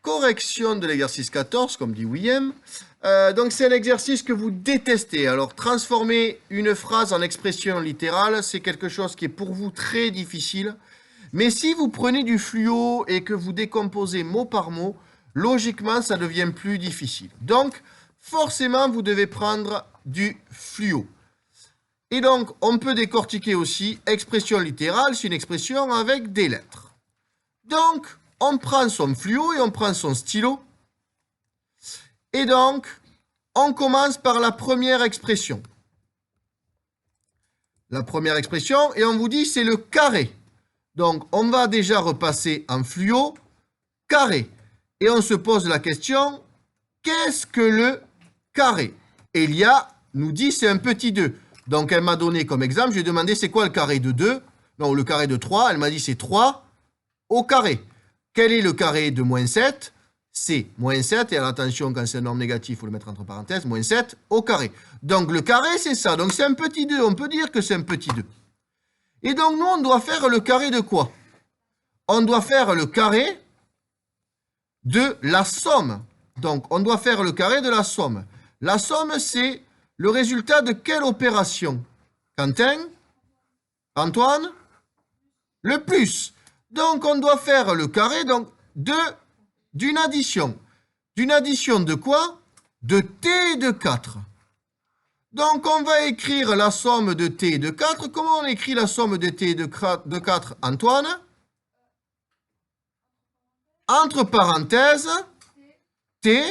correction de l'exercice 14, comme dit William. Donc c'est un exercice que vous détestez. Alors transformer une phrase en expression littérale, c'est quelque chose qui est pour vous très difficile. Mais si vous prenez du fluo et que vous décomposez mot par mot, logiquement, ça devient plus difficile. Donc, forcément, vous devez prendre du fluo. Et donc, on peut décortiquer aussi expression littérale, c'est une expression avec des lettres. Donc, on prend son fluo et on prend son stylo. Et donc, on commence par la première expression. La première expression, et on vous dit, c'est le carré. Donc, on va déjà repasser en fluo, carré. Et on se pose la question, qu'est-ce que le carré? Elia nous dit, c'est un petit 2. Donc, elle m'a donné comme exemple, je lui ai demandé, c'est quoi le carré de 2? Non, le carré de 3, elle m'a dit, c'est 3 au carré. Quel est le carré de moins 7? C'est moins 7, et attention, quand c'est un nombre négatif, il faut le mettre entre parenthèses, moins 7 au carré. Donc, le carré, c'est ça. Donc, c'est un petit 2. On peut dire que c'est un petit 2. Et donc, nous, on doit faire le carré de quoi? On doit faire le carré de la somme. Donc, on doit faire le carré de la somme. La somme, c'est le résultat de quelle opération? Quentin? Antoine? Le plus. Donc, on doit faire le carré d'une addition. D'une addition de quoi? De t de 4. Donc, on va écrire la somme de t de 4. Comment on écrit la somme de t de 4, Antoine? Entre parenthèses, t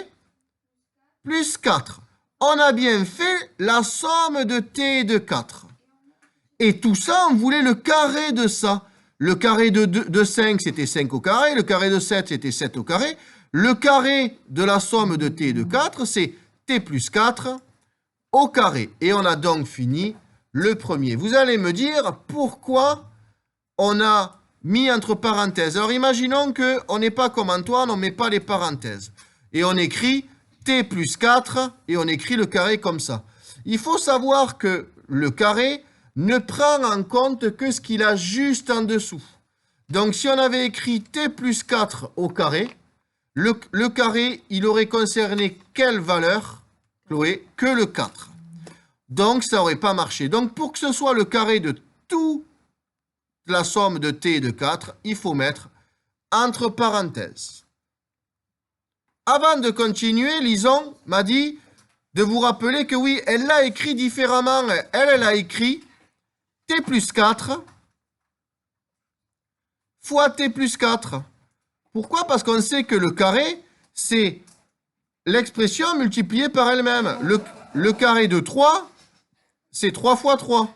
plus 4. On a bien fait la somme de t de 4. Et tout ça, on voulait le carré de ça. Le carré de 5, c'était 5 au carré. Le carré de 7, c'était 7 au carré. Le carré de la somme de t de 4, c'est t plus 4 au carré. Et on a donc fini le premier. Vous allez me dire pourquoi on a mis entre parenthèses. Alors imaginons qu'on n'est pas comme Antoine, on ne met pas les parenthèses. Et on écrit t plus 4 et on écrit le carré comme ça. Il faut savoir que le carré ne prend en compte que ce qu'il a juste en dessous. Donc si on avait écrit t plus 4 au carré, le carré, il aurait concerné quelle valeur, Chloé? Que le 4. Donc, ça n'aurait pas marché. Donc, pour que ce soit le carré de toute la somme de t de 4, il faut mettre entre parenthèses. Avant de continuer, Lison m'a dit de vous rappeler que oui, elle l'a écrit différemment. Elle a écrit t plus 4 fois t plus 4. Pourquoi? Parce qu'on sait que le carré, c'est l'expression multipliée par elle-même. Le carré de 3, c'est 3 fois 3.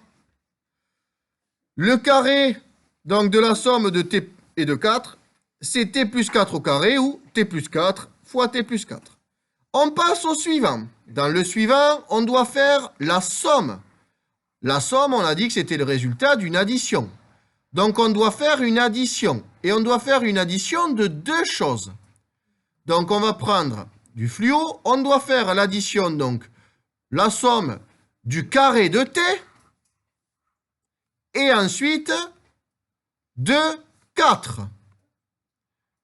Le carré, donc, de la somme de t et de 4, c'est t plus 4 au carré ou t plus 4 fois t plus 4. On passe au suivant. Dans le suivant, on doit faire la somme. La somme, on a dit que c'était le résultat d'une addition. Donc, on doit faire une addition. Et on doit faire une addition de deux choses. Donc, on va prendre du fluo. On doit faire l'addition, donc, la somme du carré de t. Et ensuite, de 4.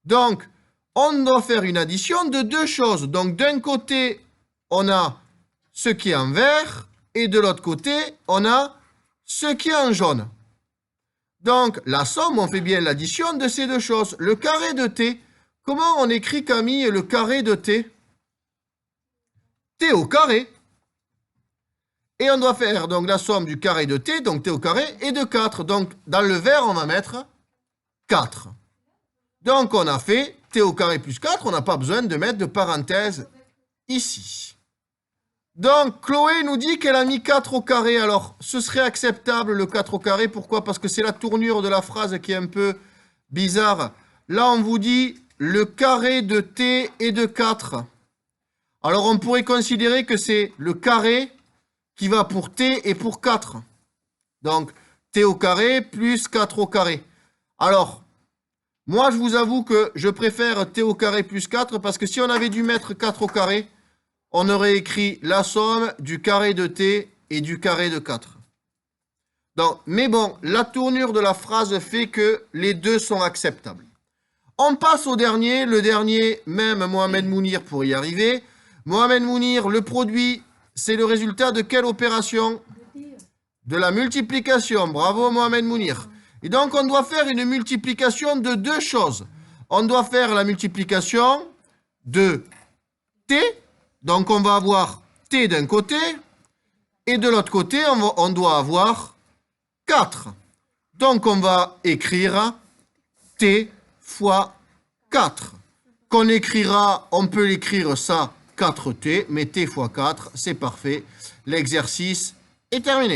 Donc, on doit faire une addition de deux choses. Donc, d'un côté, on a ce qui est en vert. Et de l'autre côté, on a ce qui est en jaune. Donc, la somme, on fait bien l'addition de ces deux choses. Le carré de t, comment on écrit, Camille, le carré de t? T au carré. Et on doit faire donc la somme du carré de t, donc t au carré, et de 4. Donc, dans le vert, on va mettre 4. Donc, on a fait t au carré plus 4. On n'a pas besoin de mettre de parenthèse ici. Donc, Chloé nous dit qu'elle a mis 4 au carré. Alors, ce serait acceptable, le 4 au carré. Pourquoi? Parce que c'est la tournure de la phrase qui est un peu bizarre. Là, on vous dit le carré de t est de 4. Alors, on pourrait considérer que c'est le carré qui va pour t et pour 4. Donc, t au carré plus 4 au carré. Alors, moi, je vous avoue que je préfère t au carré plus 4 parce que si on avait dû mettre 4 au carré, on aurait écrit la somme du carré de t et du carré de 4. Donc, mais bon, la tournure de la phrase fait que les deux sont acceptables. On passe au dernier. Le dernier, même Mohamed Mounir pour y arriver. Mohamed Mounir, le produit, c'est le résultat de quelle opération? De la multiplication. Bravo Mohamed Mounir. Et donc, on doit faire une multiplication de deux choses. On doit faire la multiplication de t. Donc, on va avoir t d'un côté. Et de l'autre côté, on doit avoir 4. Donc, on va écrire t fois 4. Qu'on écrira, on peut l'écrire ça, 4t, mais t fois 4, c'est parfait. L'exercice est terminé.